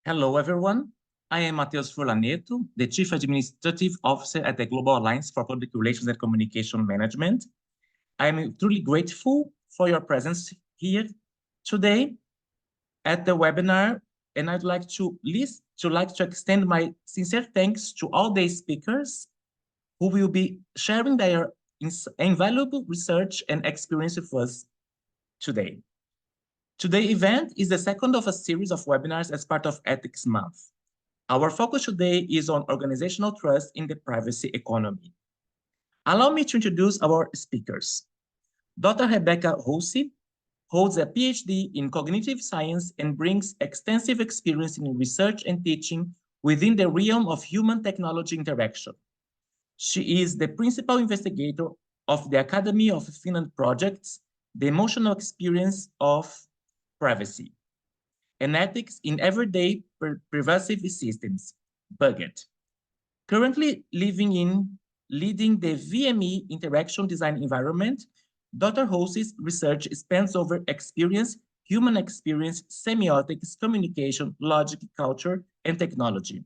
Hello, everyone. I am Matheus Furlaneto, the Chief Administrative Officer at the Global Alliance for Public Relations and Communication Management. I am truly grateful for your presence here today at the webinar, and I'd like to extend my sincere thanks to all the speakers who will be sharing their invaluable research and experience with us today. Today's event is the second of a series of webinars as part of Ethics Month. Our focus today is on organizational trust in the privacy economy. Allow me to introduce our speakers. Dr. Rebecca Rousi holds a PhD in cognitive science and brings extensive experience in research and teaching within the realm of human-technology interaction. She is the principal investigator of the Academy of Finland projects, The Emotional Experience of Privacy, and Ethics in Everyday Pervasive Systems, BUGET. Currently leading the VME interaction design environment, Dr. Rousi's research spans over experience, human experience, semiotics, communication, logic, culture, and technology.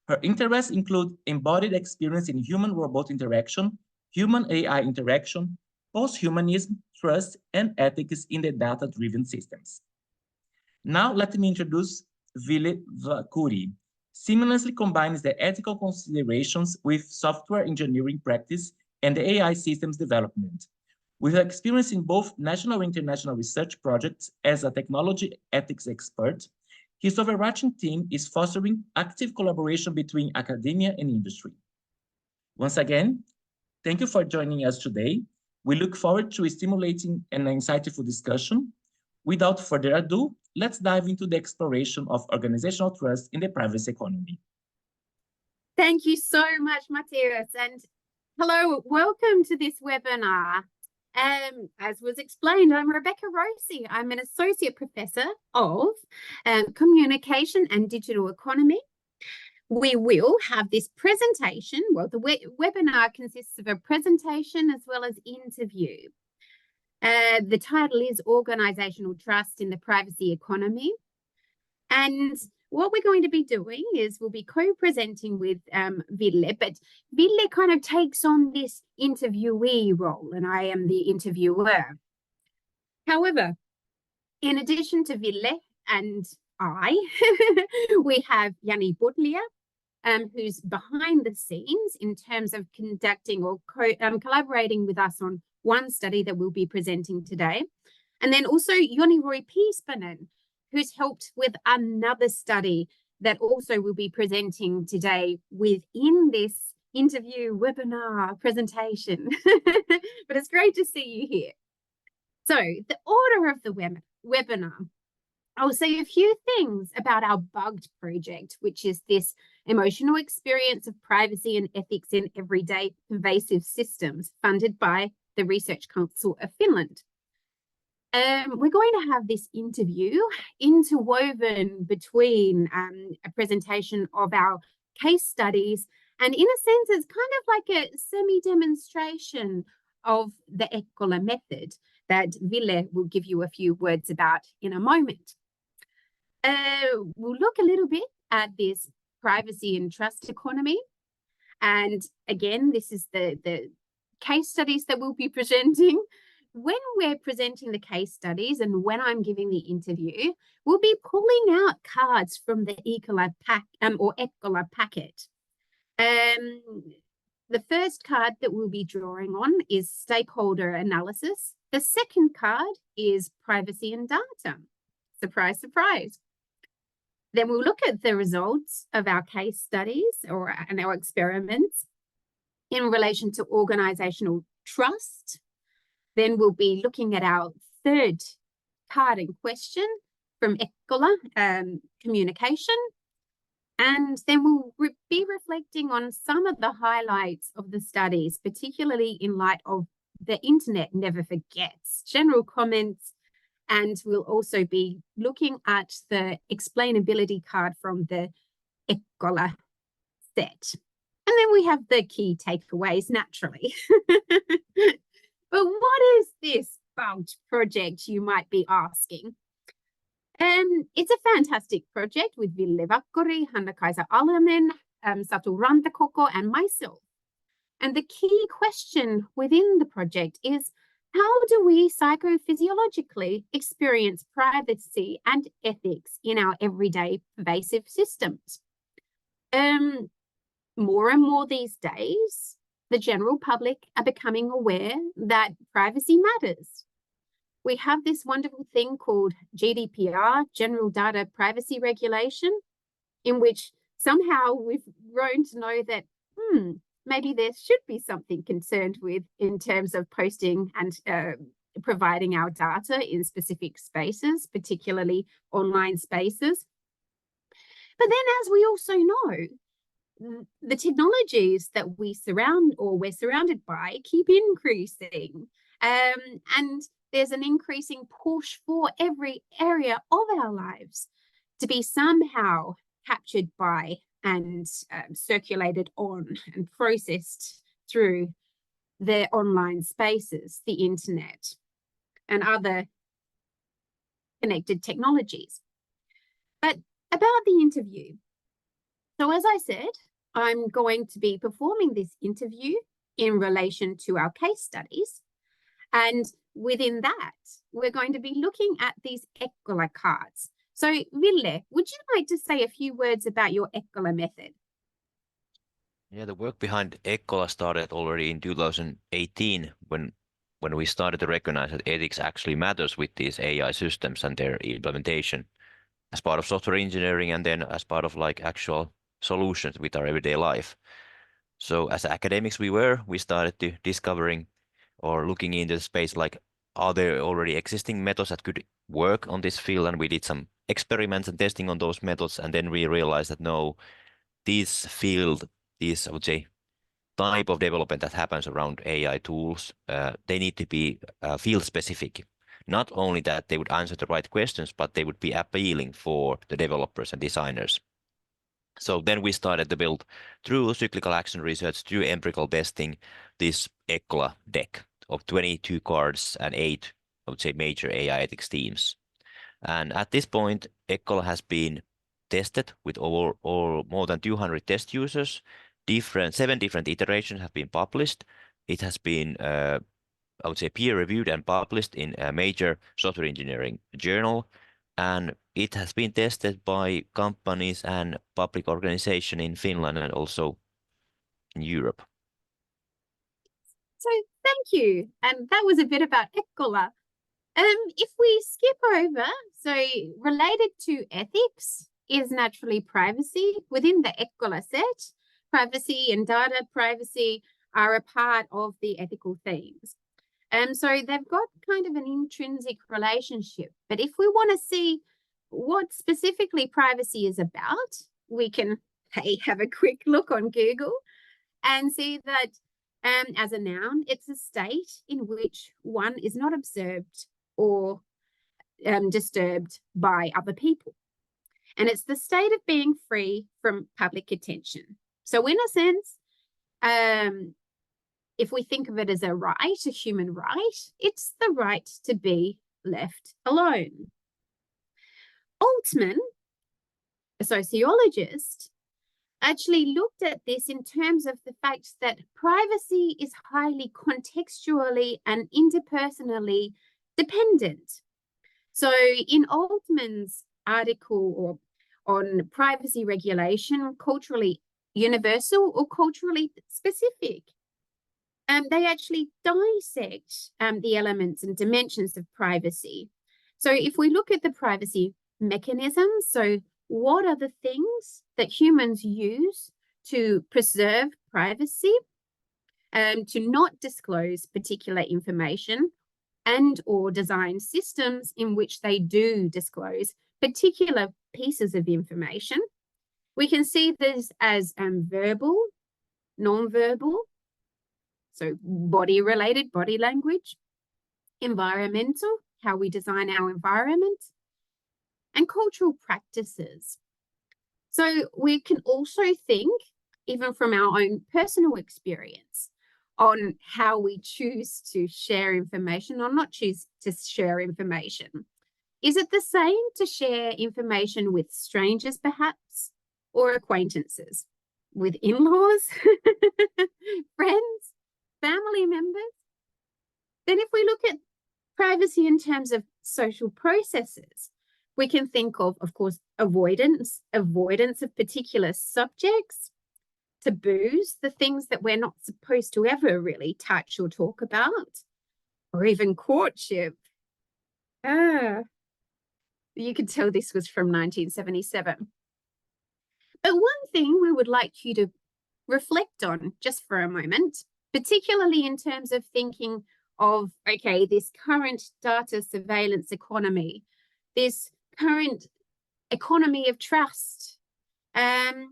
Her interests include embodied experience in human-robot interaction, human-AI interaction, post-humanism, trust, and ethics in the data-driven systems. Now, let me introduce Vakkuri. Seamlessly combines the ethical considerations with software engineering practice and AI systems development. With experience in both national and international research projects as a technology ethics expert, his overarching theme is fostering active collaboration between academia and industry. Once again, thank you for joining us today. We look forward to stimulating an insightful discussion. Without further ado, let's dive into the exploration of organizational trust in the privacy economy. Thank you so much, Matheus, and hello, welcome to this webinar. As was explained, I'm Rebecca Rousi. I'm an Associate Professor of Communication and Digital Economy. We will have this presentation. Well, the webinar consists of a presentation as well as interview. The title is Organizational Trust in the Privacy Economy. And what we're going to be doing is we'll be co-presenting with Ville, but Ville kind of takes on this interviewee role, and I am the interviewer. However, in addition to Ville and I, we have Yanni Butlia, who's behind the scenes in terms of conducting or collaborating with us on one study that we'll be presenting today. And then also Joni Roy Piispanen, who's helped with another study that also will be presenting today within this interview webinar presentation. But it's great to see you here. So the order of the webinar, I'll say a few things about our BUGED project, which is this emotional experience of privacy and ethics in everyday pervasive systems funded by the Research Council of Finland. We're going to have this interview interwoven between a presentation of our case studies, and in a sense, it's kind of like a semi-demonstration of the ECCOLA method that Ville will give you a few words about in a moment. We'll look a little bit at this privacy and trust economy. And again, this is the case studies that we'll be presenting. When we're presenting the case studies and when I'm giving the interview, we'll be pulling out cards from the ECCOLA packet. The first card that we'll be drawing on is stakeholder analysis. The second card is privacy and data. Surprise, surprise. Then we'll look at the results of our case studies and our experiments in relation to organizational trust. Then we'll be looking at our third card in question from ECCOLA, communication. And then we'll be reflecting on some of the highlights of the studies, particularly in light of the internet never forgets, general comments. And we'll also be looking at the explainability card from the ECCOLA set. And then we have the key takeaways, naturally. But what is this BUGED project, you might be asking? It's a fantastic project with Ville Vakkuri, Hanna-Kaisa Alanen, Satu Rantakoko, and myself. And the key question within the project is, how do we psychophysiologically experience privacy and ethics in our everyday pervasive systems? More and more these days, the general public are becoming aware that privacy matters. We have this wonderful thing called GDPR, General Data Privacy Regulation, in which somehow we've grown to know that, maybe there should be something concerned with in terms of posting and providing our data in specific spaces, particularly online spaces. But then, as we also know, the technologies that we're surrounded by keep increasing. And there's an increasing push for every area of our lives to be somehow captured by and circulated on and processed through the online spaces, the internet, and other connected technologies. But about the interview. So as I said, I'm going to be performing this interview in relation to our case studies. And within that, we're going to be looking at these ECCOLA cards. So, Ville, would you like to say a few words about your ECCOLA method? Yeah, the work behind ECCOLA started already in 2018 when we started to recognize that ethics actually matters with these AI systems and their implementation as part of software engineering and then as part of like actual solutions with our everyday life. So as academics we started to discovering or looking into the space like, are there already existing methods that could work on this field? And we did some experiments and testing on those methods. And then we realized that no, this field, this, I would say, type of development that happens around AI tools, they need to be field specific. Not only that they would answer the right questions, but they would be appealing for the developers and designers. So then we started to build through cyclical action research, through empirical testing, this ECCOLA deck of 22 cards and 8, I would say, major AI ethics themes. And at this point, ECCOLA has been tested with more than 200 test users. 7 different iterations have been published. It has been, I would say, peer-reviewed and published in a major software engineering journal. And it has been tested by companies and public organizations in Finland and also in Europe. So thank you. And that was a bit about ECCOLA. If we skip over, so related to ethics is naturally privacy. Within the ECCOLA set, privacy and data privacy are a part of the ethical themes. So they've got kind of an intrinsic relationship. But if we want to see what specifically privacy is about, we can have a quick look on Google and see that as a noun, it's a state in which one is not observed or disturbed by other people. And it's the state of being free from public attention. So in a sense, if we think of it as a right, a human right, it's the right to be left alone. Altman, a sociologist, actually looked at this in terms of the fact that privacy is highly contextually and interpersonally dependent. So in Altman's article on privacy regulation, culturally universal or culturally specific, they actually dissect the elements and dimensions of privacy. So if we look at the privacy mechanisms, so what are the things that humans use to preserve privacy, to not disclose particular information, and or design systems in which they do disclose particular pieces of information. We can see this as verbal, non-verbal, so body-related, body language, environmental, how we design our environment, and cultural practices. So we can also think, even from our own personal experience, on how we choose to share information or not choose to share information. Is it the same to share information with strangers, perhaps, or acquaintances? With in-laws, friends, family members? Then if we look at privacy in terms of social processes, we can think of course, avoidance of particular subjects, taboos, the things that we're not supposed to ever really touch or talk about, or even courtship. You could tell this was from 1977. But one thing we would like you to reflect on just for a moment, particularly in terms of thinking of, okay, this current data surveillance economy, this current economy of trust, the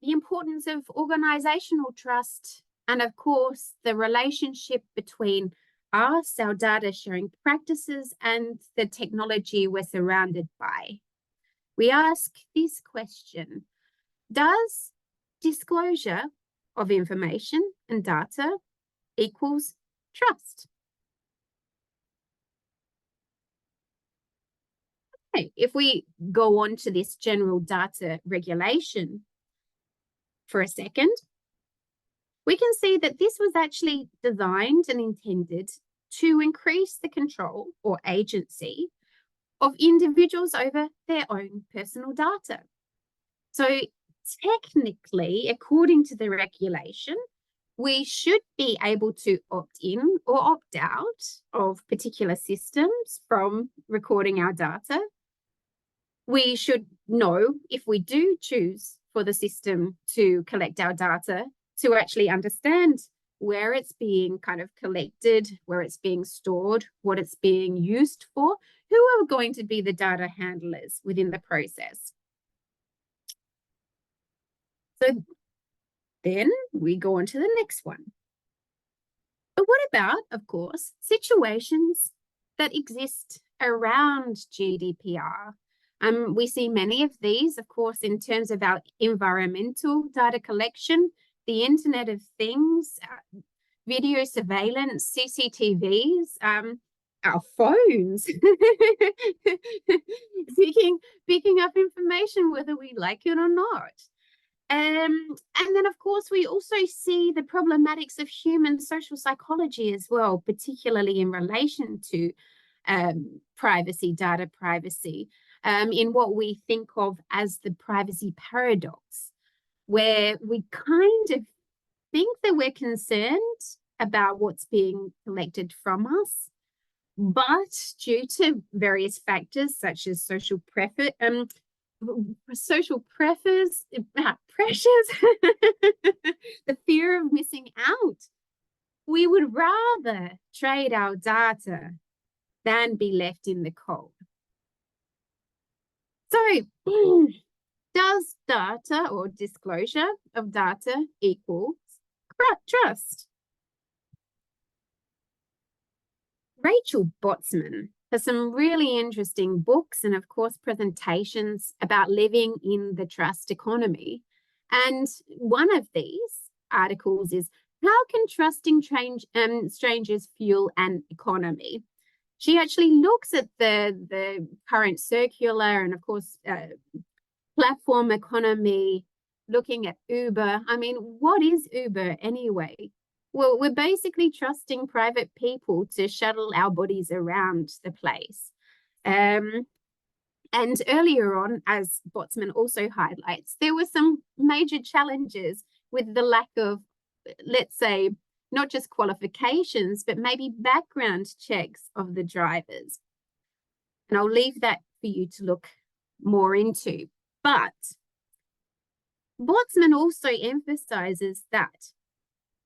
importance of organizational trust, and of course, the relationship between us, our data sharing practices, and the technology we're surrounded by. We ask this question: does disclosure of information and data equals trust? Okay, if we go on to this general data regulation for a second, we can see that this was actually designed and intended to increase the control or agency of individuals over their own personal data. So technically, according to the regulation, we should be able to opt in or opt out of particular systems from recording our data. We should know, if we do choose for the system to collect our data, to actually understand where it's being kind of collected, where it's being stored, what it's being used for, who are going to be the data handlers within the process. So then we go on to the next one. But what about, of course, situations that exist around GDPR? We see many of these, of course, in terms of our environmental data collection, the Internet of Things, video surveillance, CCTVs, our phones, picking up information whether we like it or not. And then, of course, we also see the problematics of human social psychology as well, particularly in relation to privacy, data privacy, in what we think of as the privacy paradox, where we kind of think that we're concerned about what's being collected from us, but due to various factors such as social pressures, the fear of missing out, we would rather trade our data than be left in the cold. So, does data or disclosure of data equals trust? Rachel Botsman has some really interesting books and, of course, presentations about living in the trust economy. And one of these articles is, how can trusting strangers fuel an economy? She actually looks at the current circular and, of course, platform economy, looking at Uber. I mean, what is Uber anyway? Well, we're basically trusting private people to shuttle our bodies around the place. And earlier on, as Botsman also highlights, there were some major challenges with the lack of, let's say, not just qualifications, but maybe background checks of the drivers. And I'll leave that for you to look more into. But Botsman also emphasizes that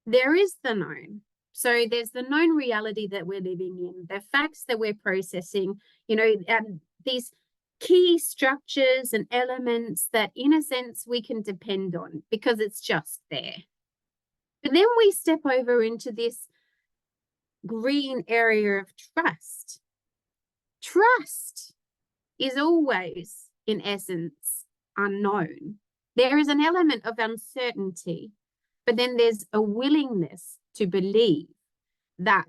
there is the known. So there's the known reality that we're living in, the facts that we're processing, you know, these key structures and elements that in a sense we can depend on because it's just there. But then we step over into this green area of trust. Trust is always, in essence, unknown. There is an element of uncertainty, but then there's a willingness to believe that,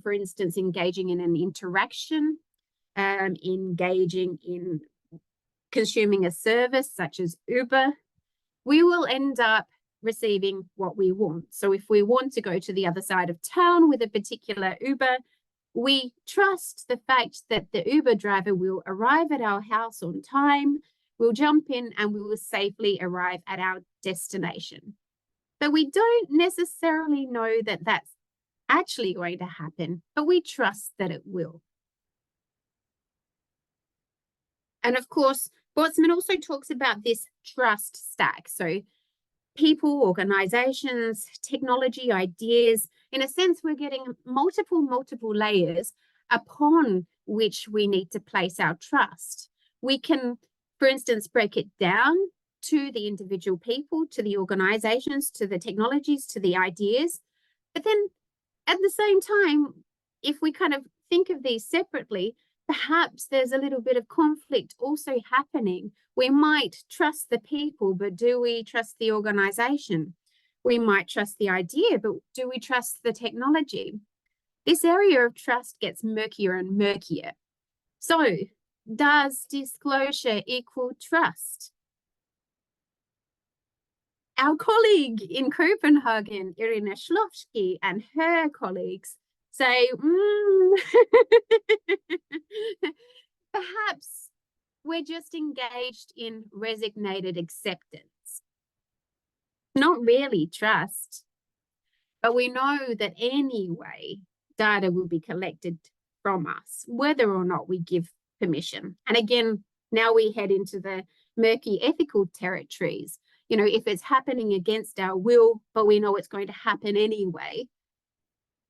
for instance, engaging in an interaction, engaging in consuming a service such as Uber, we will end up receiving what we want. So if we want to go to the other side of town with a particular Uber, we trust the fact that the Uber driver will arrive at our house on time, we'll jump in and we will safely arrive at our destination. But we don't necessarily know that that's actually going to happen, but we trust that it will. And of course, Boltzmann also talks about this trust stack. So people, organizations, technology, ideas, in a sense, we're getting multiple layers upon which we need to place our trust. We can, for instance, break it down to the individual people, to the organizations, to the technologies, to the ideas. But then at the same time, if we kind of think of these separately, perhaps there's a little bit of conflict also happening. We might trust the people, but do we trust the organization? We might trust the idea, but do we trust the technology? This area of trust gets murkier and murkier. So, does disclosure equal trust? Our colleague in Copenhagen, Irina Shlovsky, and her colleagues say, perhaps we're just engaged in resignated acceptance. Not really trust, but we know that anyway, data will be collected from us, whether or not we give permission. And again, now we head into the murky ethical territories. You know, if it's happening against our will, but we know it's going to happen anyway,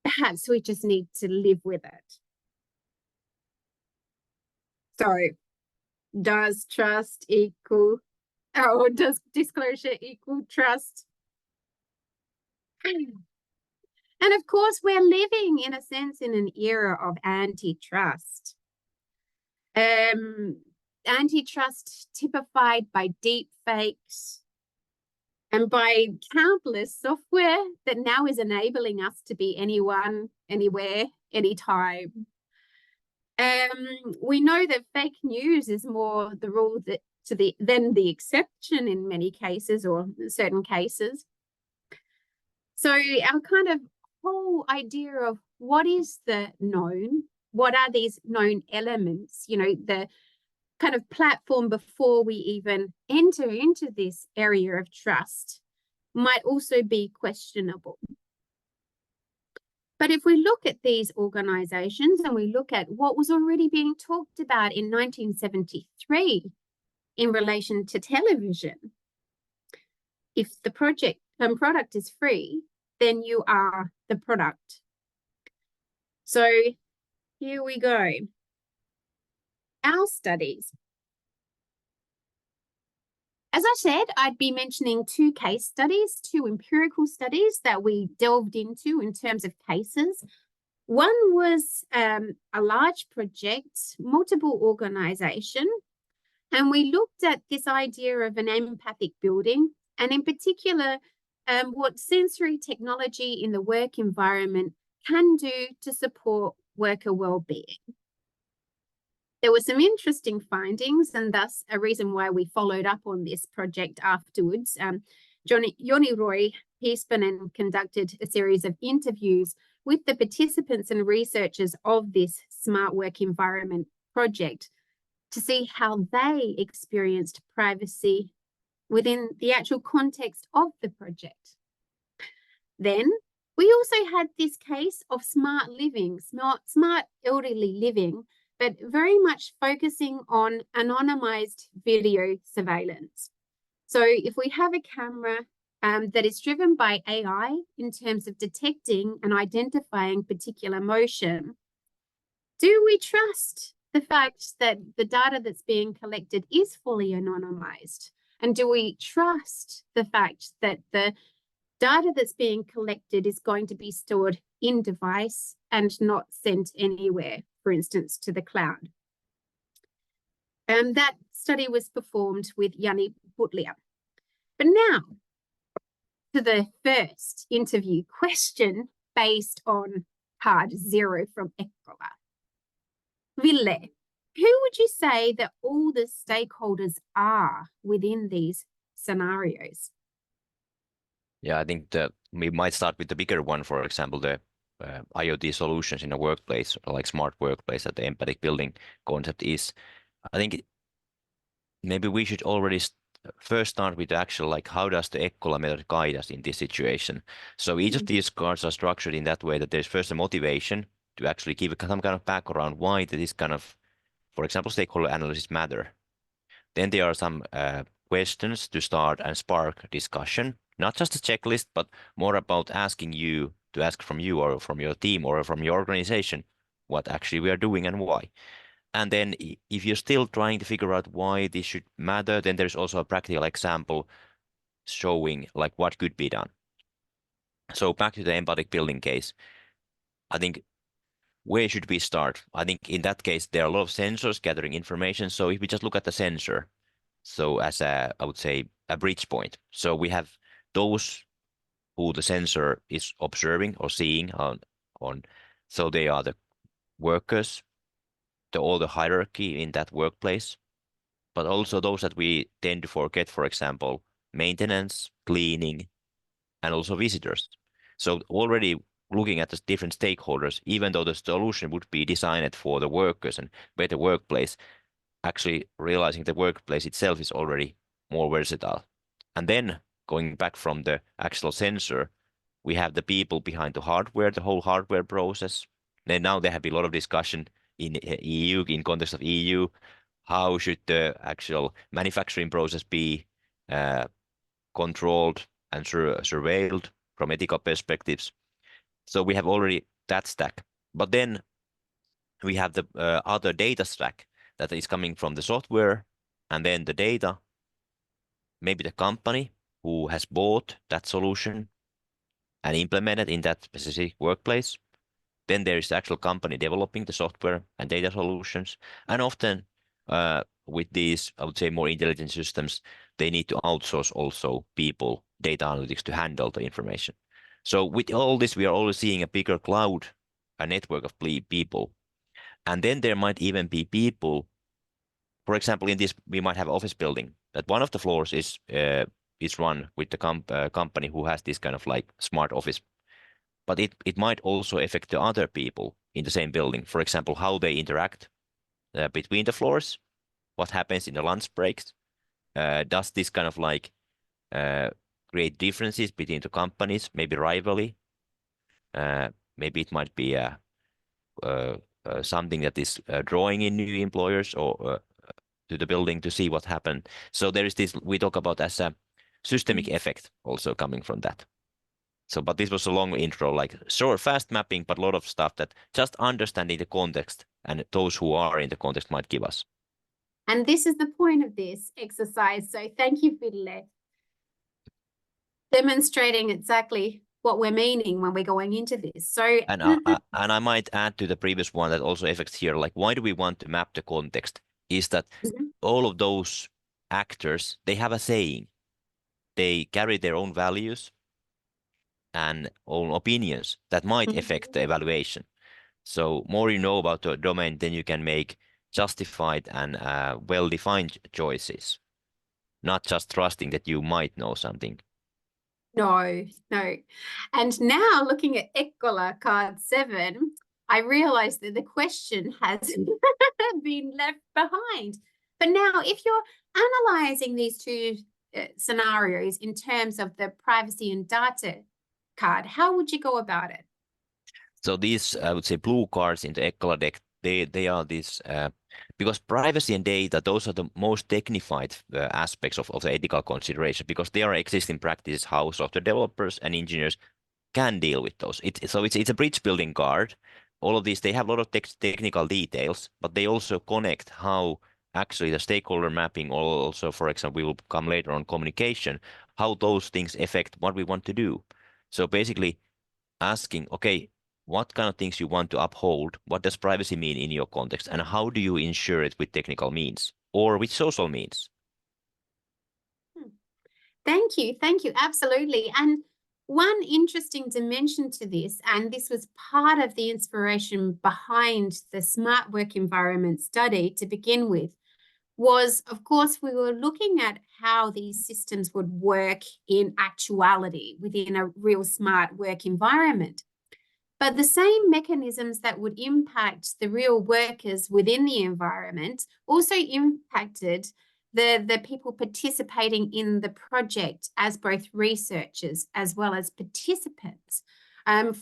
perhaps we just need to live with it. So, does trust equal, or does disclosure equal trust? And of course, we're living, in a sense, in an era of antitrust. Antitrust typified by deep fakes and by countless software that now is enabling us to be anyone, anywhere, anytime. We know that fake news is more the rule than the exception in many cases, or certain cases. So our kind of whole idea of what is the known, what are these known elements, you know, the kind of platform before we even enter into this area of trust might also be questionable. But if we look at these organizations and we look at what was already being talked about in 1973 in relation to television, if the product is free, then you are the product. So here we go. Our studies. As I said, I'd be mentioning two case studies, two empirical studies that we delved into in terms of cases. One was a large project, multiple organization, and we looked at this idea of an empathic building, and in particular, what sensory technology in the work environment can do to support worker well-being. There were some interesting findings, and thus a reason why we followed up on this project afterwards. Joni Roy Piespanen conducted a series of interviews with the participants and researchers of this smart work environment project to see how they experienced privacy within the actual context of the project. Then we also had this case of smart living, smart elderly living, but very much focusing on anonymized video surveillance. So if we have a camera that is driven by AI in terms of detecting and identifying particular motion, do we trust the fact that the data that's being collected is fully anonymized? And do we trust the fact that the data that's being collected is going to be stored in device and not sent anywhere, for instance, to the cloud? That study was performed with Jani Butlia. But now, to the first interview question based on card 0 from ECCOLA. Ville, who would you say that all the stakeholders are within these scenarios? Yeah, I think we might start with the bigger one, for example, the IoT solutions in a workplace, or like smart workplace that the empathic building concept is. I think maybe we should already first start with the actual, like, how does the ECCOLA method guide us in this situation? So each of these cards are structured in that way that there's first a motivation to actually give some kind of background why this kind of, for example, stakeholder analysis matter. Then there are some questions to start and spark discussion, not just a checklist, but more about asking you to ask from you or from your team or from your organization what actually we are doing and why. And then if you're still trying to figure out why this should matter, then there's also a practical example showing like what could be done. So back to the empathic building case, I think where should we start? I think in that case, there are a lot of sensors gathering information. So if we just look at the sensor, so as I would say, a bridge point. So we have those who the sensor is observing or seeing on. So they are the workers, all the hierarchy in that workplace, but also those that we tend to forget, for example, maintenance, cleaning, and also visitors. So already looking at the different stakeholders, even though the solution would be designed for the workers and better workplace, actually realizing the workplace itself is already more versatile. And then going back from the actual sensor, we have the people behind the hardware, the whole hardware process. And now there have been a lot of discussion in EU, in context of EU, how should the actual manufacturing process be controlled and surveilled from ethical perspectives. So we have already that stack. But then we have the other data stack that is coming from the software and then the data, maybe the company who has bought that solution and implemented in that specific workplace. Then there is the actual company developing the software and data solutions. And often with these, I would say, more intelligent systems, they need to outsource also people, data analytics to handle the information. So with all this, we are always seeing a bigger cloud, a network of people. And then there might even be people, for example, in this, we might have office building, that one of the floors is run with the company who has this kind of like smart office. But it might also affect the other people in the same building. For example, how they interact between the floors, what happens in the lunch breaks. Does this kind of like create differences between the companies, maybe rivalry? Maybe it might be something that is drawing in new employers or to the building to see what happened. So there is this, we talk about as a systemic effect also coming from that. So, but this was a long intro, like short, fast mapping, but a lot of stuff that just understanding the context and those who are in the context might give us. And this is the point of this exercise. So thank you, Ville, demonstrating exactly what we're meaning when we're going into this. So and I might add to the previous one that also affects here, like why do we want to map the context? Is that all of those actors, they have a saying, they carry their own values and own opinions that might affect the evaluation. So more you know about the domain, then you can make justified and well-defined choices, not just trusting that you might know something. No. And now looking at ECCOLA card 7, I realized that the question has been left behind. But now if you're analyzing these two scenarios in terms of the privacy and data card, how would you go about it? So these, I would say, blue cards in the ECCOLA deck, they are these, because privacy and data, those are the most technified aspects of the ethical consideration, because they are existing practices how software developers and engineers can deal with those. So it's a bridge building card. All of these, they have a lot of technical details, but they also connect how actually the stakeholder mapping, also, for example, we will come later on communication, how those things affect what we want to do. So basically asking, okay, what kind of things you want to uphold? What does privacy mean in your context? And how do you ensure it with technical means or with social means? Thank you. Absolutely. And one interesting dimension to this, and this was part of the inspiration behind the smart work environment study to begin with, was, of course, we were looking at how these systems would work in actuality within a real smart work environment. But the same mechanisms that would impact the real workers within the environment also impacted the people participating in the project as both researchers as well as participants.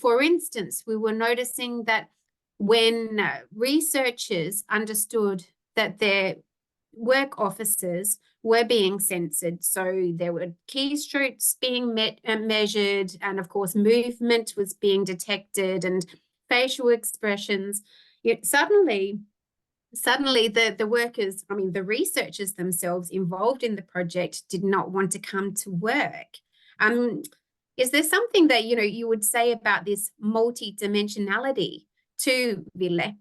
For instance, we were noticing that when researchers understood that their work officers were being censored, so there were keystrokes being measured, and of course movement was being detected and facial expressions. Yet suddenly the workers, I mean the researchers themselves involved in the project, did not want to come to work. Is there something that you would say about this multi-dimensionality too, Ville?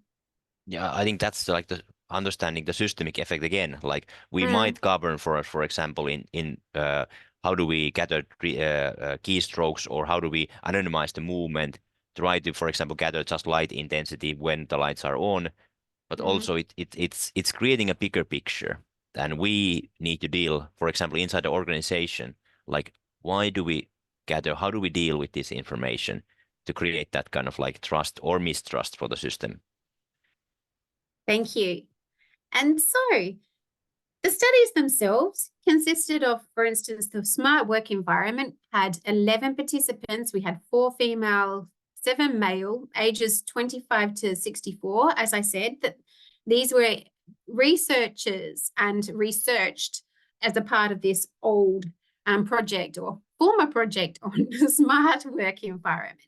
Yeah, I think that's like the understanding the systemic effect again. Like we might govern for example, in how do we gather keystrokes, or how do we anonymize the movement, try to, for example, gather just light intensity when the lights are on, but also it's creating a bigger picture. And we need to deal, for example, inside the organization, like why do we gather, how do we deal with this information to create that kind of like trust or mistrust for the system. Thank you. And so the studies themselves consisted of, for instance, the smart work environment had 11 participants. We had 4 female, 7 male, ages 25 to 64. As I said, that these were researchers and researched as a part of this old project or former project on the smart work environment.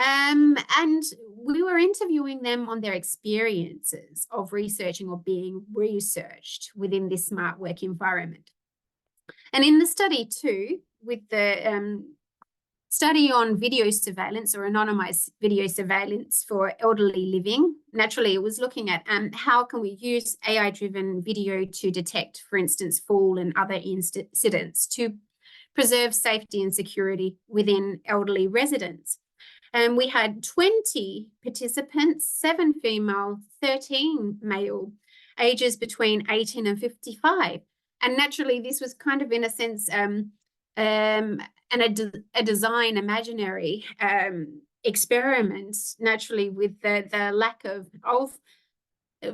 And we were interviewing them on their experiences of researching or being researched within this smart work environment. And in the study too, with the study on video surveillance or anonymized video surveillance for elderly living, naturally it was looking at how can we use AI-driven video to detect, for instance, fall and other incidents to preserve safety and security within elderly residents. And we had 20 participants, 7 female, 13 male, ages between 18 and 55. And naturally, this was kind of, in a sense, a design imaginary experiment, naturally, with the lack of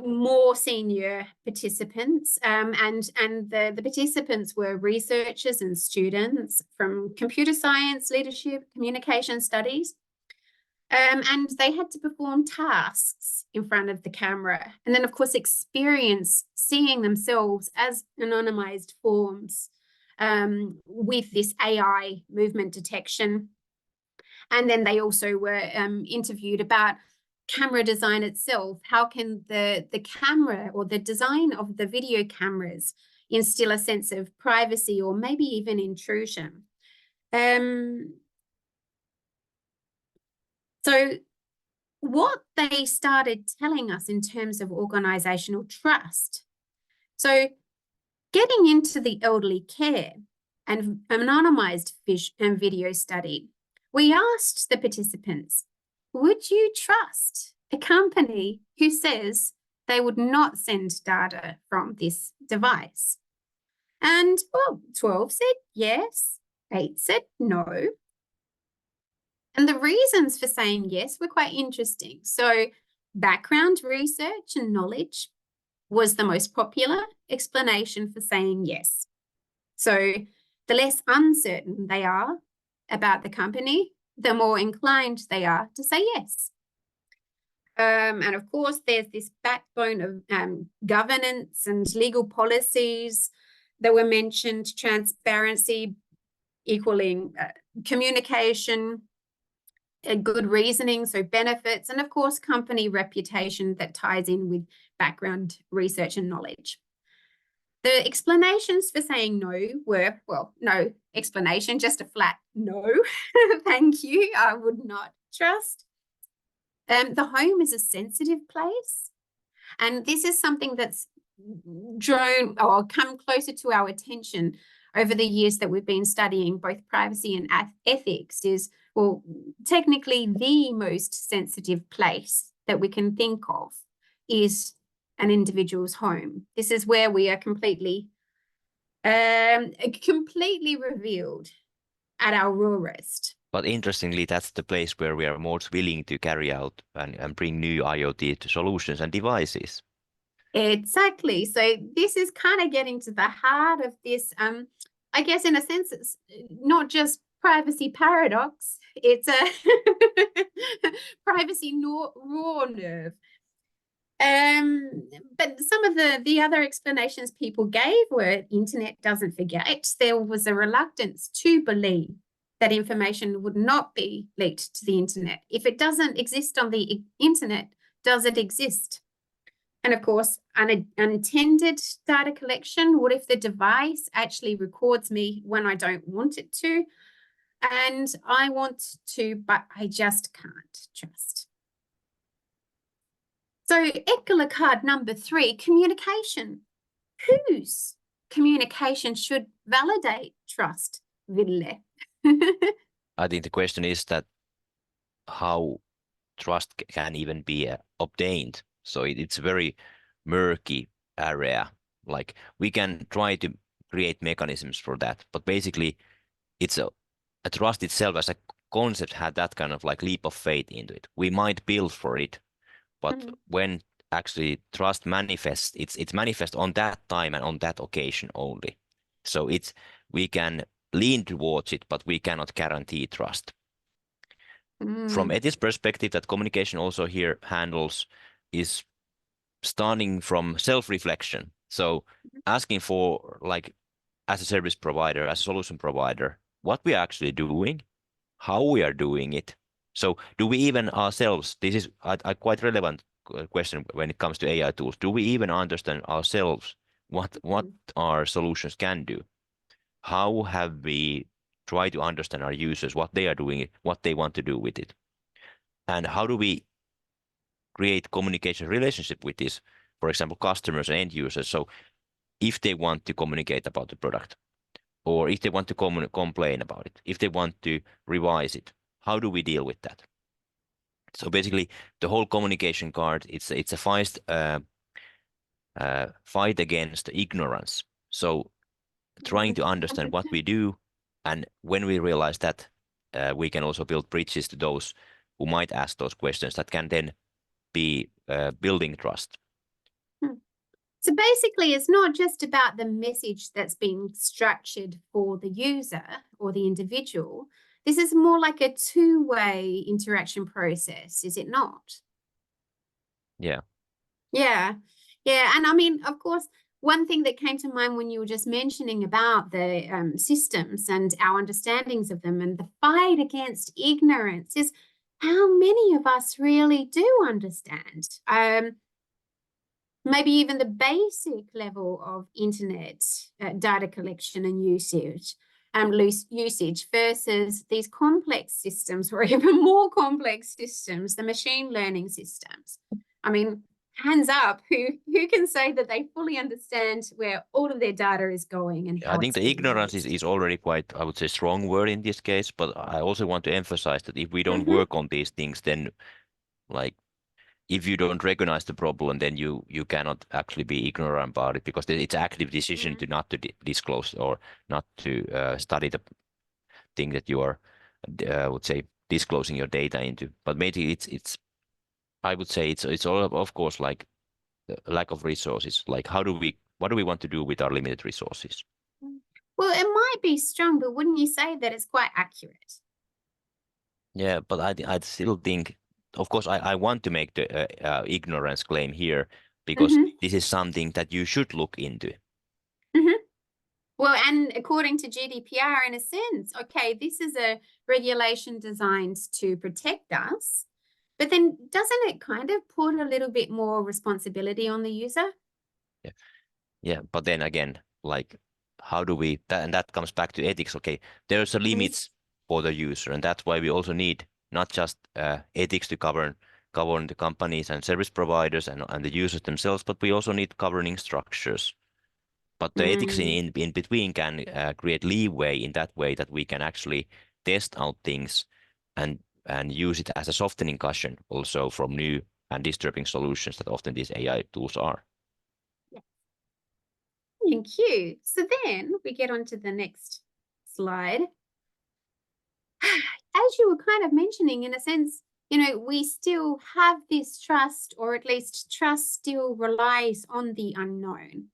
more senior participants. And the participants were researchers and students from computer science, leadership, communication studies. And they had to perform tasks in front of the camera, and then of course experience seeing themselves as anonymized forms with this AI movement detection. And then they also were interviewed about camera design itself. How can the camera or the design of the video cameras instill a sense of privacy or maybe even intrusion? So what they started telling us in terms of organizational trust. So getting into the elderly care and anonymized video study, we asked the participants, would you trust a company who says they would not send data from this device? And well, 12 said yes, 8 said no. And the reasons for saying yes were quite interesting. So background research and knowledge was the most popular explanation for saying yes. So the less uncertain they are about the company, the more inclined they are to say yes. And of course, there's this backbone of governance and legal policies that were mentioned, transparency equaling communication, good reasoning, so benefits, and of course, company reputation that ties in with background research and knowledge. The explanations for saying no were, well, no explanation, just a flat no. Thank you, I would not trust. The home is a sensitive place, and this is something that's drawn or come closer to our attention over the years that we've been studying both privacy and ethics is, well, technically the most sensitive place that we can think of is an individual's home. This is where we are completely revealed at our rawest. But interestingly, that's the place where we are most willing to carry out and bring new IoT solutions and devices. Exactly. So this is kind of getting to the heart of this. I guess in a sense, it's not just privacy paradox, it's a privacy raw nerve. But some of the other explanations people gave were internet doesn't forget. There was a reluctance to believe that information would not be leaked to the internet. If it doesn't exist on the internet, does it exist? And of course, unintended data collection. What if the device actually records me when I don't want it to? And I want to, but I just can't trust. So ECCOLA card number 3, communication. Whose communication should validate trust, Ville? I think the question is that how trust can even be obtained. So it's a very murky area. Like we can try to create mechanisms for that, but basically it's a trust itself as a concept had that kind of like leap of faith into it. We might build for it, but when actually trust manifests, it's manifest on that time and on that occasion only. So we can lean towards it, but we cannot guarantee trust. From ethics perspective, that communication also here handles is starting from self-reflection. So asking for, like, as a service provider, as a solution provider, what we are actually doing, how we are doing it. So do we even ourselves, this is a quite relevant question when it comes to AI tools, do we even understand ourselves what our solutions can do? How have we tried to understand our users, what they are doing, what they want to do with it? And how do we create communication relationship with this, for example, customers and end users? So if they want to communicate about the product, or if they want to complain about it, if they want to revise it, how do we deal with that? So basically, the whole communication card, it's a fight against ignorance. So trying to understand what we do, and when we realize that, we can also build bridges to those who might ask those questions that can then be building trust. So basically, it's not just about the message that's being structured for the user or the individual. This is more like a two-way interaction process, is it not? Yeah. Yeah. And I mean, of course, one thing that came to mind when you were just mentioning about the systems and our understandings of them and the fight against ignorance is how many of us really do understand. Maybe even the basic level of internet data collection and usage versus these complex systems or even more complex systems, the machine learning systems. I mean, hands up, who can say that they fully understand where all of their data is going? And I think the ignorance is already quite, I would say, strong word in this case, but I also want to emphasize that if we don't work on these things, then like if you don't recognize the problem, then you cannot actually be ignorant about it, because it's an active decision to not to disclose or not to study the thing that you are, would say, disclosing your data into. But maybe it's I would say it's all, of course, like lack of resources. Like what do we want to do with our limited resources? Well, it might be strong, but wouldn't you say that it's quite accurate? Yeah, but I still think, of course, I want to make the ignorance claim here, because this is something that you should look into. Well, and according to GDPR, in a sense, okay, this is a regulation designed to protect us, but then doesn't it kind of put a little bit more responsibility on the user? Yeah, but then again, like, how do we, and that comes back to ethics. Okay, there's a limits for the user, and that's why we also need not just ethics to govern the companies and service providers and the users themselves, but we also need governing structures. But the ethics in between can create leeway in that way that we can actually test out things and use it as a softening cushion also from new and disturbing solutions that often these AI tools are. Yeah. Thank you. So then we get on to the next slide. As you were kind of mentioning, in a sense, you know, we still have this trust, or at least trust still relies on the unknown.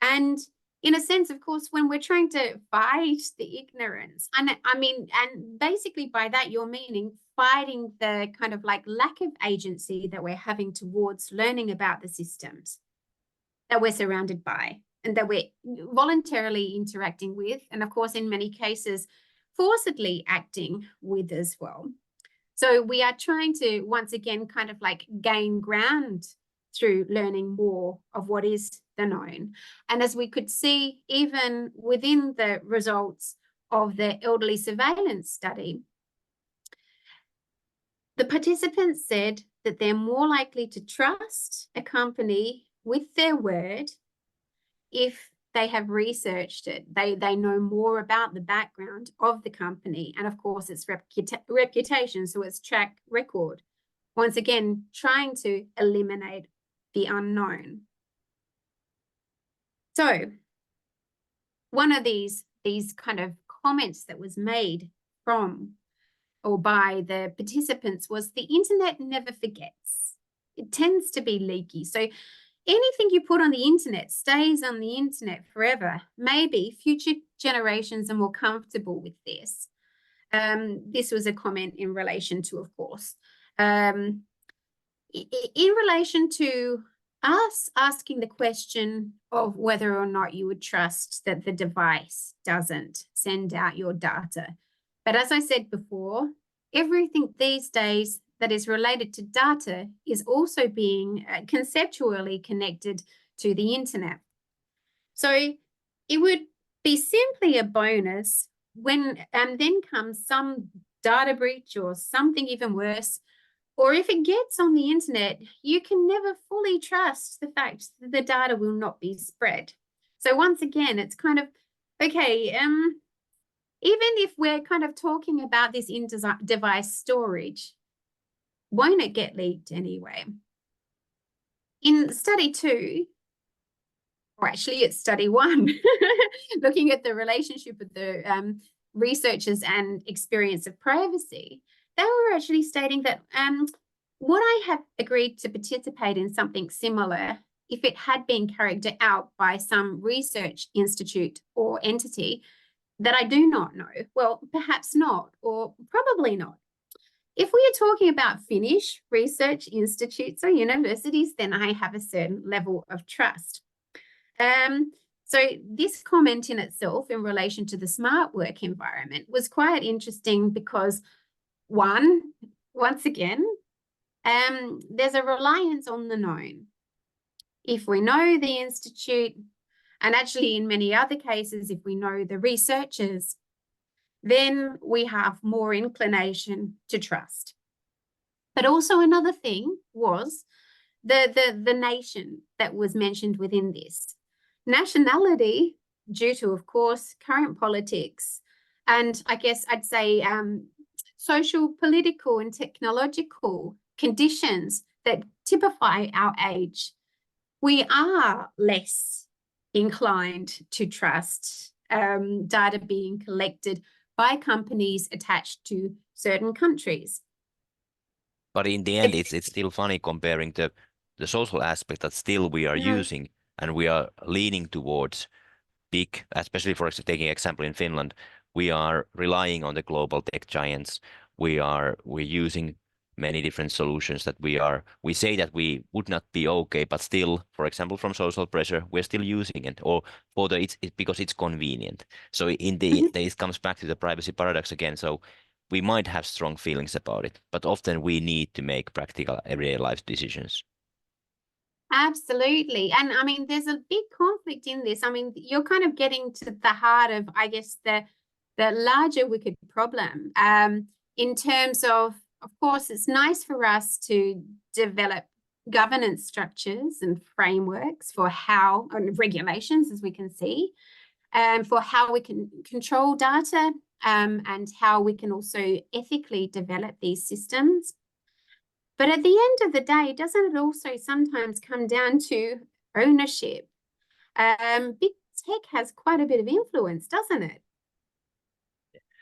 And in a sense, of course, when we're trying to fight the ignorance, and I mean, and basically by that, you're meaning fighting the kind of like lack of agency that we're having towards learning about the systems that we're surrounded by and that we're voluntarily interacting with. And of course, in many cases, forcibly acting with as well. So we are trying to, once again, kind of like gain ground through learning more of what is the known. And as we could see, even within the results of the elderly surveillance study, the participants said that they're more likely to trust a company with their word if they have researched it. They know more about the background of the company and, of course, its reputation, so its track record. Once again, trying to eliminate the unknown. So one of these kind of comments that was made from or by the participants was, the internet never forgets. It tends to be leaky. So anything you put on the internet stays on the internet forever. Maybe future generations are more comfortable with this. This was a comment in relation to, of course, in relation to us asking the question of whether or not you would trust that the device doesn't send out your data. But as I said before, everything these days that is related to data is also being conceptually connected to the internet. So it would be simply a bonus when then comes some data breach or something even worse, or if it gets on the internet, you can never fully trust the fact that the data will not be spread. So once again, it's kind of, okay, even if we're kind of talking about this in-device storage, won't it get leaked anyway? In study 2, or actually it's study 1, looking at the relationship with the researchers and experience of privacy, they were actually stating that would I have agreed to participate in something similar if it had been carried out by some research institute or entity that I do not know? Well, perhaps not, or probably not. If we are talking about Finnish research institutes or universities, then I have a certain level of trust. So this comment in itself in relation to the smart work environment was quite interesting because, once again, there's a reliance on the known. If we know the institute, and actually in many other cases, if we know the researchers, then we have more inclination to trust. But also another thing was the nation that was mentioned within this. Nationality, due to, of course, current politics, and I guess I'd say social, political, and technological conditions that typify our age, we are less inclined to trust data being collected by companies attached to certain countries. But in the end, it's still funny comparing the social aspect that still we are using, and we are leaning towards big, especially for taking example in Finland, we are relying on the global tech giants. We're using many different solutions that we say that we would not be okay, but still, for example, from social pressure, we're still using it, or for because it's convenient. So in the it comes back to the privacy paradox again. So we might have strong feelings about it, but often we need to make practical everyday life decisions. Absolutely. And I mean, there's a big conflict in this. I mean, you're kind of getting to the heart of, I guess, the larger wicked problem in terms of course, it's nice for us to develop governance structures and frameworks for how, and regulations, as we can see, for how we can control data, and how we can also ethically develop these systems. But at the end of the day, doesn't it also sometimes come down to ownership? Big tech has quite a bit of influence, doesn't it?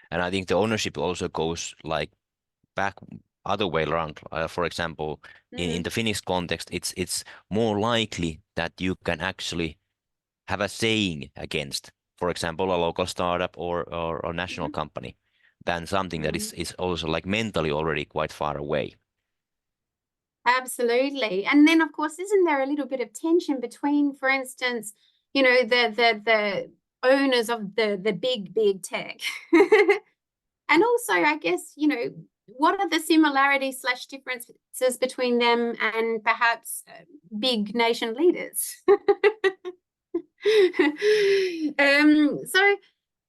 And I think the ownership also goes like back other way around. For example, in the Finnish context, it's more likely that you can actually have a saying against, for example, a local startup or a national company than something that is also like mentally already quite far away. Absolutely. And then, of course, isn't there a little bit of tension between, for instance, you know, the owners of the big tech and also, I guess, you know, what are the similarities / differences between them and perhaps big nation leaders?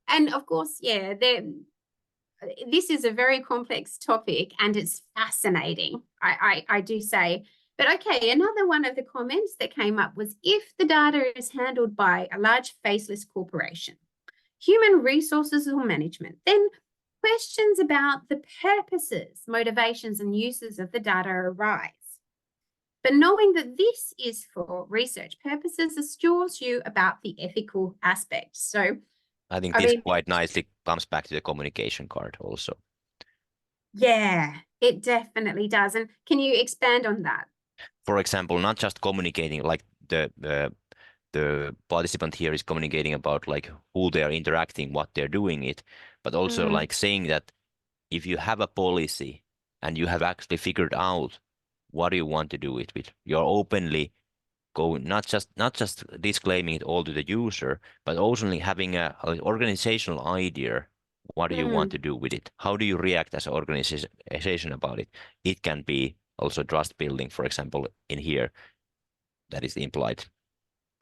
And of course, yeah, this is a very complex topic and it's fascinating, I do say. But okay, another one of the comments that came up was, if the data is handled by a large faceless corporation, human resources or management, then questions about the purposes, motivations, and uses of the data arise. But knowing that this is for research purposes assures you about the ethical aspects. So I think this quite nicely comes back to the communication card also. Yeah, it definitely does. And can you expand on that? For example, not just communicating, like the participant here is communicating about like who they are interacting, what they're doing it, but also like saying that if you have a policy and you have actually figured out what do you want to do with it, you're openly going, not just disclaiming it all to the user, but also having an organizational idea. What do you want to do with it? How do you react as an organization about it? It can be also trust building, for example, in here, that is implied.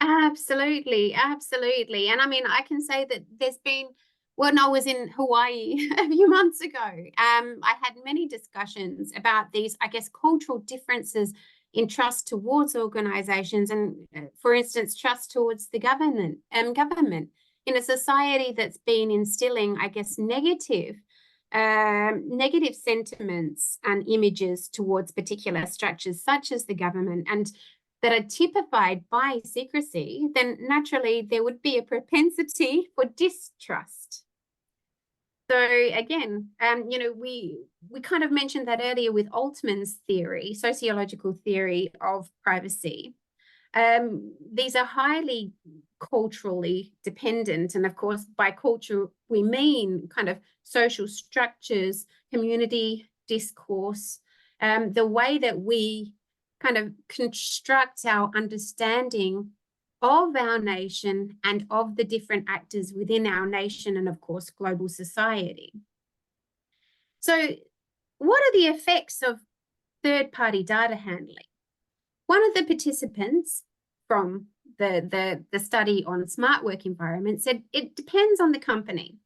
Absolutely, absolutely. And I mean, I can say that there's been, when I was in Hawaii a few months ago, I had many discussions about these, I guess, cultural differences in trust towards organizations and, for instance, trust towards the government in a society that's been instilling, I guess, negative sentiments and images towards particular structures such as the government, and that are typified by secrecy, then naturally there would be a propensity for distrust. So again, you know, we kind of mentioned that earlier with Altman's theory, sociological theory of privacy. These are highly culturally dependent. And of course, by culture, we mean kind of social structures, community discourse, the way that we kind of construct our understanding of our nation and of the different actors within our nation and, of course, global society. So what are the effects of third-party data handling? One of the participants from the study on smart work environments said it depends on the company.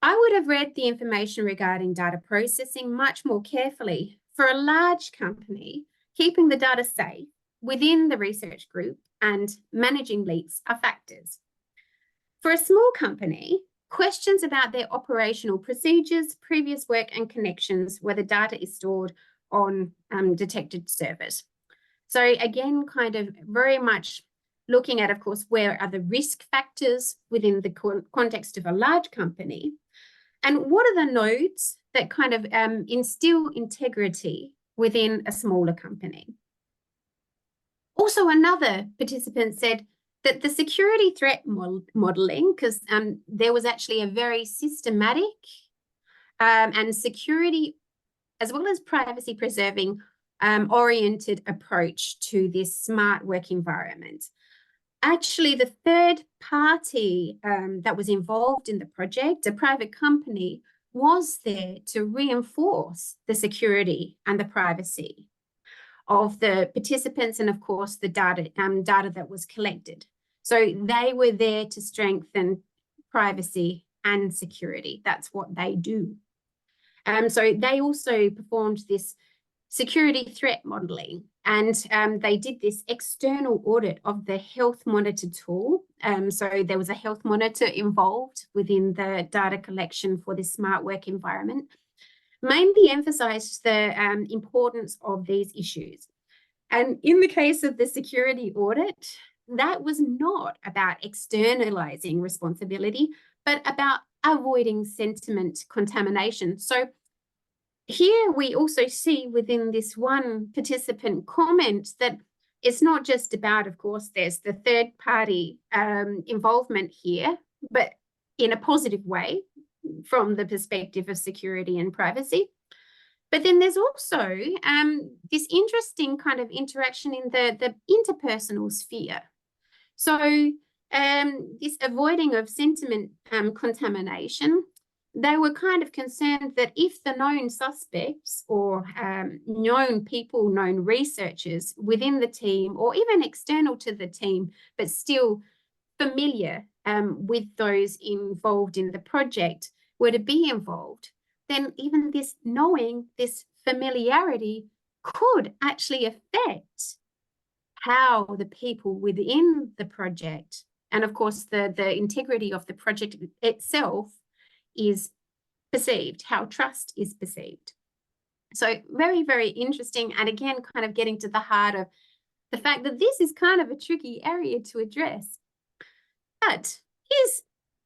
I would have read the information regarding data processing much more carefully. For a large company, keeping the data safe within the research group and managing leaks are factors. For a small company, questions about their operational procedures, previous work, and connections where the data is stored on detected servers. So again, kind of very much looking at, of course, where are the risk factors within the context of a large company, and what are the nodes that kind of instill integrity within a smaller company. Also, another participant said that the security threat modeling, because there was actually a very systematic and security as well as privacy preserving oriented approach to this smart work environment. Actually, the third party that was involved in the project, a private company, was there to reinforce the security and the privacy of the participants and, of course, the data that was collected. So they were there to strengthen privacy and security. That's what they do. So they also performed this security threat modeling, and they did this external audit of the health monitor tool. So there was a health monitor involved within the data collection for this smart work environment, mainly emphasized the importance of these issues. And in the case of the security audit, that was not about externalizing responsibility, but about avoiding sentiment contamination. So here we also see within this one participant comment that it's not just about, of course, there's the third party involvement here, but in a positive way from the perspective of security and privacy. But then there's also this interesting kind of interaction in the interpersonal sphere. So this avoiding of sentiment contamination, they were kind of concerned that if the known suspects or known people, known researchers within the team, or even external to the team, but still familiar with those involved in the project, were to be involved, then even this knowing, this familiarity could actually affect how the people within the project, and of course the integrity of the project itself, is perceived, how trust is perceived. So very, very interesting. And again, kind of getting to the heart of the fact that this is kind of a tricky area to address. But is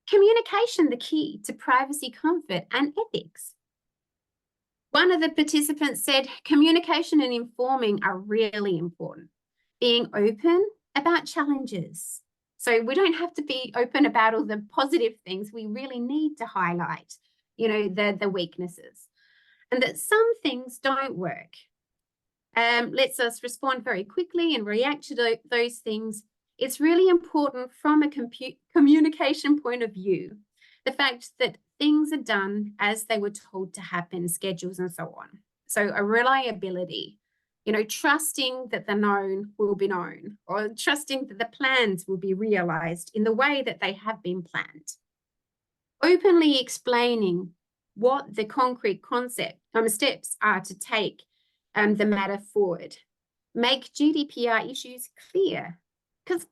communication the key to privacy, comfort, and ethics? One of the participants said, communication and informing are really important. Being open about challenges. So we don't have to be open about all the positive things. We really need to highlight, the weaknesses. And that some things don't work. Lets us respond very quickly and react to those things. It's really important from a communication point of view, the fact that things are done as they were told to happen, schedules and so on. So a reliability, trusting that the known will be known, or trusting that the plans will be realized in the way that they have been planned. Openly explaining what the concrete steps are to take the matter forward. Make GDPR issues clear, because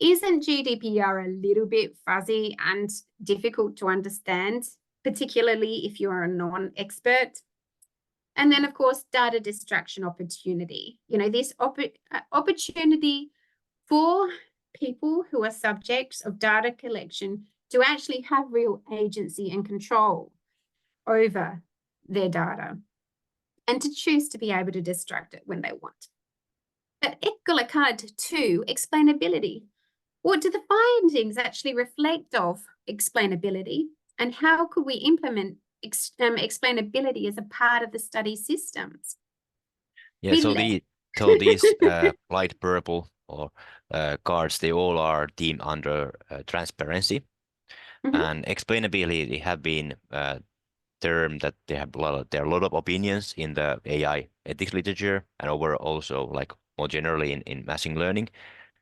isn't GDPR a little bit fuzzy and difficult to understand, particularly if you're a non-expert? And then, of course, data destruction opportunity. This opportunity for people who are subjects of data collection to actually have real agency and control over their data and to choose to be able to destruct it when they want. But ECCOLA Card 2, explainability. What do the findings actually reflect of explainability, and how could we implement explainability as a part of the study systems? Yeah, so these light purple or cards, they all are deemed under transparency. Mm-hmm. And explainability have been term that there are a lot of opinions in the AI ethics literature and over also like more generally in machine learning.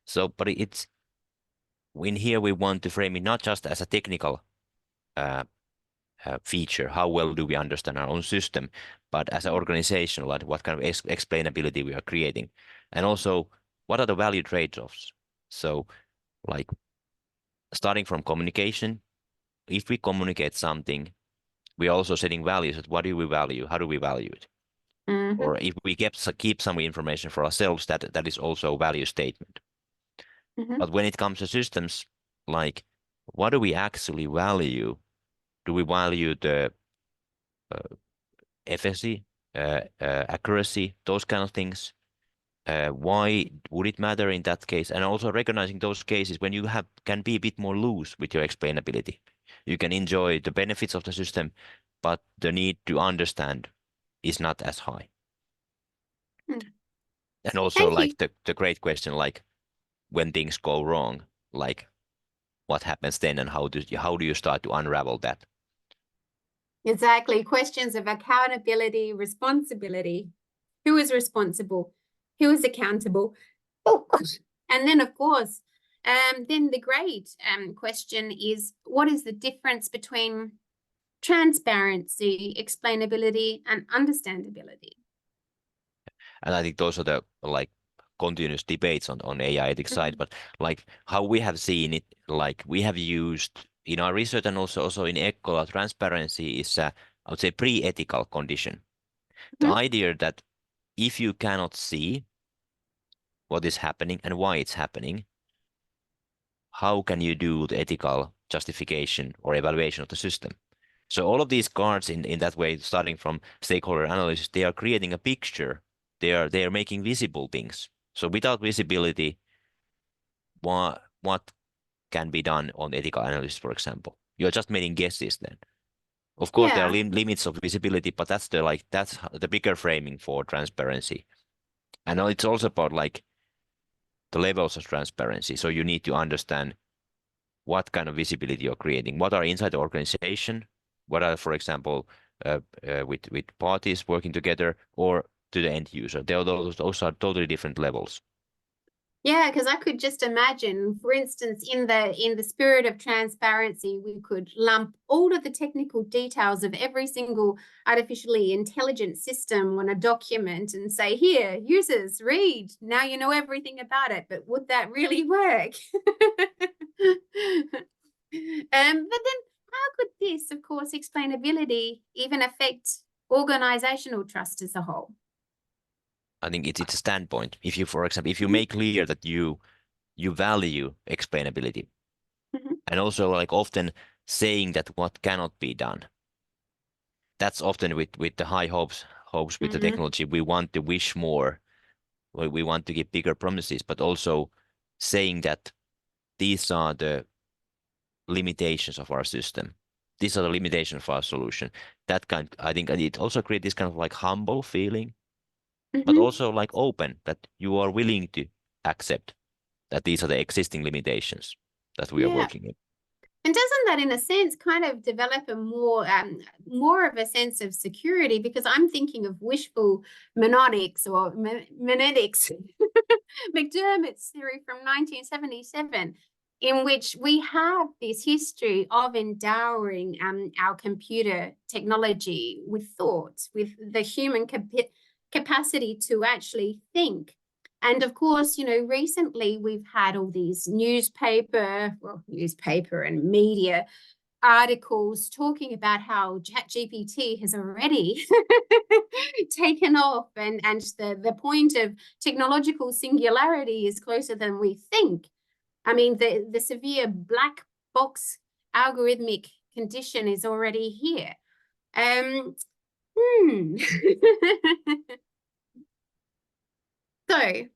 So, but it's in here we want to frame it not just as a technical feature, how well do we understand our own system, but as an organization, like what kind of explainability we are creating, and also what are the value trade-offs. So, like starting from communication, if we communicate something, we are also setting values. What do we value? How do we value it? Mm-hmm. Or if we keep some information for ourselves, that is also a value statement. Mm-hmm. But when it comes to systems, like what do we actually value? Do we value the efficacy, accuracy, those kind of things? Why would it matter in that case? And also recognizing those cases when you can be a bit more loose with your explainability. You can enjoy the benefits of the system, but the need to understand is not as high. And also like the great question, like when things go wrong, like what happens then and how do you start to unravel that? Exactly. Questions of accountability, responsibility. Who is responsible? Who is accountable? Oh, and then, of course, then the great question is, what is the difference between transparency, explainability, and understandability. And I think those are the like continuous debates on AI ethics side, but like how we have seen it, like we have used in our research and also in ECCOLA, transparency is I would say pre-ethical condition. The idea that if you cannot see what is happening and why it's happening, how can you do the ethical justification or evaluation of the system? So all of these cards in that way, starting from stakeholder analysis, they are creating a picture. They are making visible things. So without visibility, what can be done on ethical analysis, for example? You're just making guesses then. Of course, there are limits of visibility, but that's the bigger framing for transparency. And it's also about like the levels of transparency. So you need to understand what kind of visibility you're creating. What are inside the organization? What are, for example, with parties working together or to the end user? Those are totally different levels. Yeah, because I could just imagine, for instance, in the spirit of transparency, we could lump all of the technical details of every single artificially intelligent system on a document and say, here, users, read. Now you know everything about it. But would that really work? But then how could this, of course, explainability even affect organizational trust as a whole? I think it's a standpoint. If you, for example, if you make clear that you value explainability, and also like often saying that what cannot be done, that's often with the high hopes with the technology. We want to wish more, we want to give bigger promises, but also saying that these are the limitations of our system. These are the limitations of our solution. That kind, I think it also creates this kind of like humble feeling, but also like open, that you are willing to accept that these are the existing limitations that we are working in. And doesn't that, in a sense, kind of develop a more of a sense of security? Because I'm thinking of wishful monadics or monadics, McDermott's theory from 1977, in which we have this history of endowing our computer technology with thoughts, with the human capacity to actually think. And of course, you know, recently we've had all these newspaper and media articles talking about how ChatGPT has already taken off, and the point of technological singularity is closer than we think. I mean, the severe black box algorithmic condition is already here. So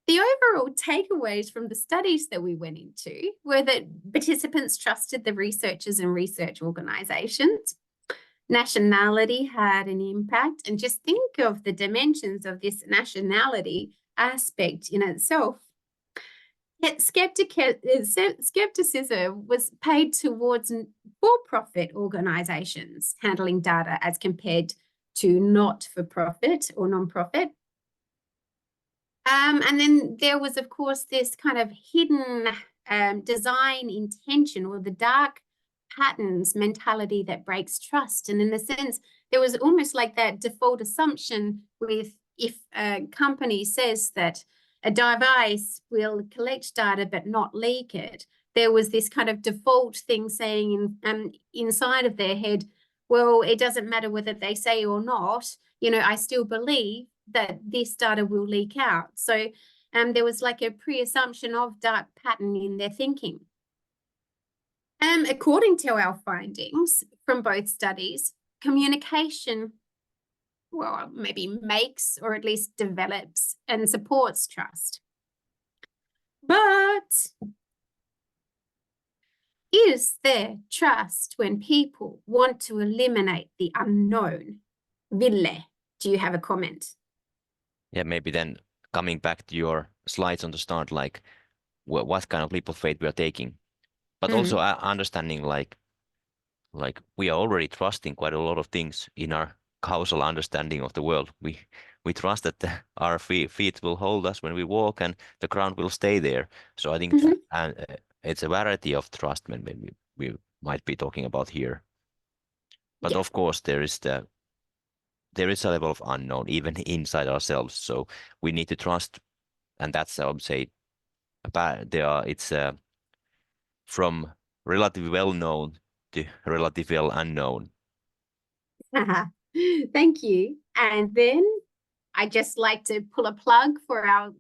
the overall takeaways from the studies that we went into were that participants trusted the researchers and research organizations. Nationality had an impact, and just think of the dimensions of this nationality aspect in itself. Yet skepticism was paid towards for-profit organizations handling data as compared to not-for-profit or non-profit. And then there was, of course, this kind of hidden design intention, or the dark patterns mentality that breaks trust. And in a sense, there was almost like that default assumption with, if a company says that a device will collect data but not leak it, there was this kind of default thing saying inside of their head, well, it doesn't matter whether they say or not, you know, I still believe that this data will leak out. So there was like a pre-assumption of dark pattern in their thinking. According to our findings from both studies, communication, well, maybe makes or at least develops and supports trust. But is there trust when people want to eliminate the unknown? Ville, do you have a comment? Yeah, maybe then coming back to your slides on the start, like what kind of leap of faith we are taking, but also understanding like we are already trusting quite a lot of things in our causal understanding of the world. We trust that our feet will hold us when we walk and the ground will stay there. So I think it's a variety of trust when we might be talking about here. But Yeah. of course, there is a level of unknown even inside ourselves. So we need to trust, and that's, I would say, it's from relatively well known to relatively well unknown. Thank you. And then I'd just like to pull a plug for our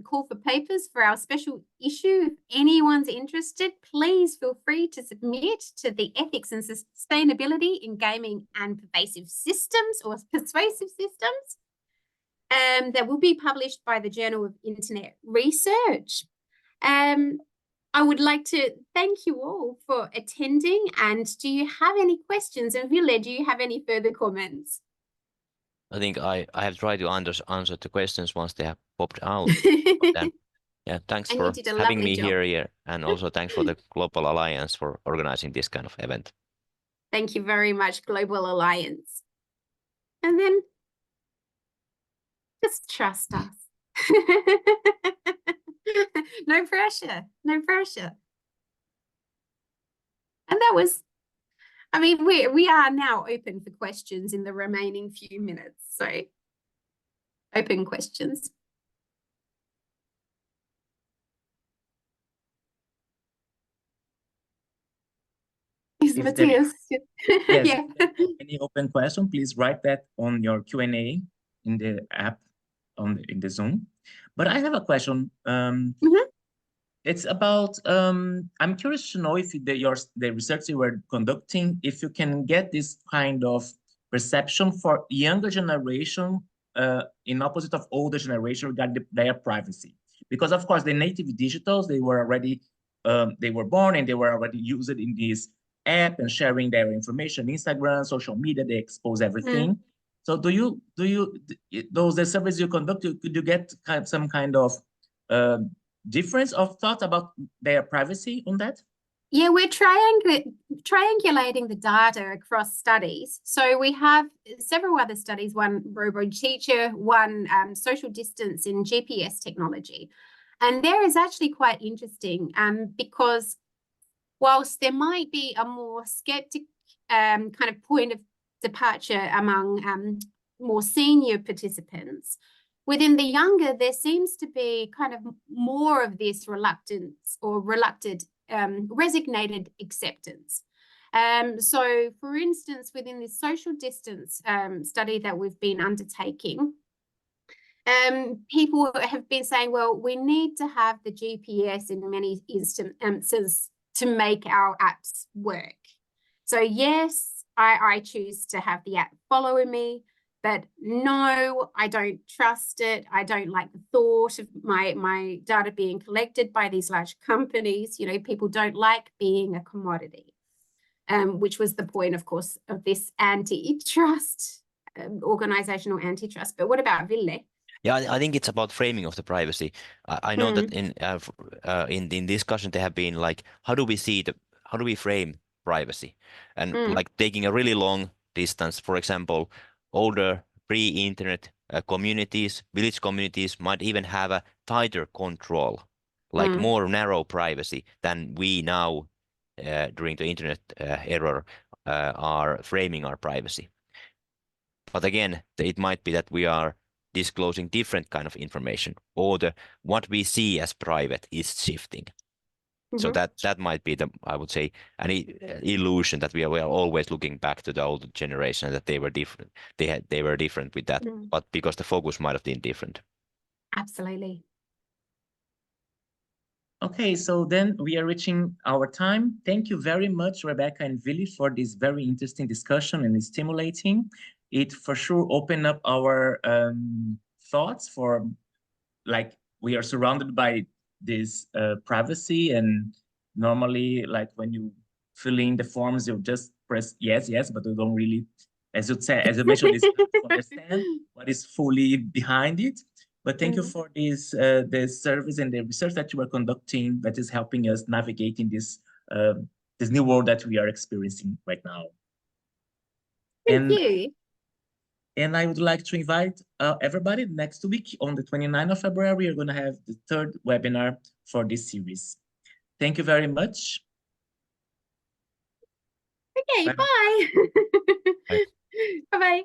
call for papers for our special issue. If anyone's interested, please feel free to submit to the Ethics and Sustainability in Gaming and Pervasive Systems, or Persuasive Systems, that will be published by the Journal of Internet Research. I would like to thank you all for attending. And do you have any questions? And Ville, do you have any further comments? I think I have tried to answer the questions once they have popped out. Then, yeah, thanks And you for did a having lovely me job. here, and also thanks for the Global Alliance for organizing this kind of event. Thank you very much, Global Alliance. And then just trust us. No pressure, no pressure. And that was, I mean, we are now open for questions in the remaining few minutes. So open questions. Is If there Matthias? Yes, Yeah. if there is any open question, please write that on your Q&A in the app in the Zoom. But I have a question. It's about, I'm curious to know if the research you were conducting, if you can get this kind of perception for younger generation in opposite of older generation regarding their privacy. Because of course, the native digitals, they were already, they were born and they were already used in this app and sharing their information, Instagram, social media, they expose everything. So those the surveys you conduct, could you get some kind of difference of thought about their privacy on that? Yeah, we're triangulating the data across studies. So we have several other studies, one robo-teacher, one social distance in GPS technology. And there is actually quite interesting because whilst there might be a more skeptic kind of point of departure among more senior participants, within the younger, there seems to be kind of more of this reluctance or resignated acceptance. So, for instance, within this social distance study that we've been undertaking, people have been saying, well, we need to have the GPS in many instances to make our apps work. So yes, I choose to have the app following me, but no, I don't trust it. I don't like the thought of my data being collected by these large companies. You know, people don't like being a commodity, which was the point, of course, of this antitrust, organizational antitrust. But what about Ville? Yeah, I think it's about framing of the privacy. I know that in discussion they have been like, how do we frame privacy, and like taking a really long distance. For example, older pre-internet communities, village communities might even have a tighter control, like more narrow privacy than we now during the internet era are framing our privacy. But again, it might be that we are disclosing different kind of information, or what we see as private is shifting. So that might be I would say, an illusion that we are always looking back to the older generation, that they were different. They were different with that, but because the focus might have been different. Absolutely. Okay, so then we are reaching our time. Thank you very much, Rebecca and Ville, for this very interesting discussion and stimulating. It for sure opened up our thoughts for, like, we are surrounded by this privacy, and normally, like, when you fill in the forms, you just press yes, but you don't really, as you mentioned, this understand what is fully behind it. But thank you for this service and the research that you are conducting that is helping us navigate in this this new world that we are experiencing right now. Thank you. And I would like to invite everybody next week on the 29th of February, we're going to have the third webinar for this series. Thank you very much. Okay, Bye-bye. bye. Bye. Bye-bye.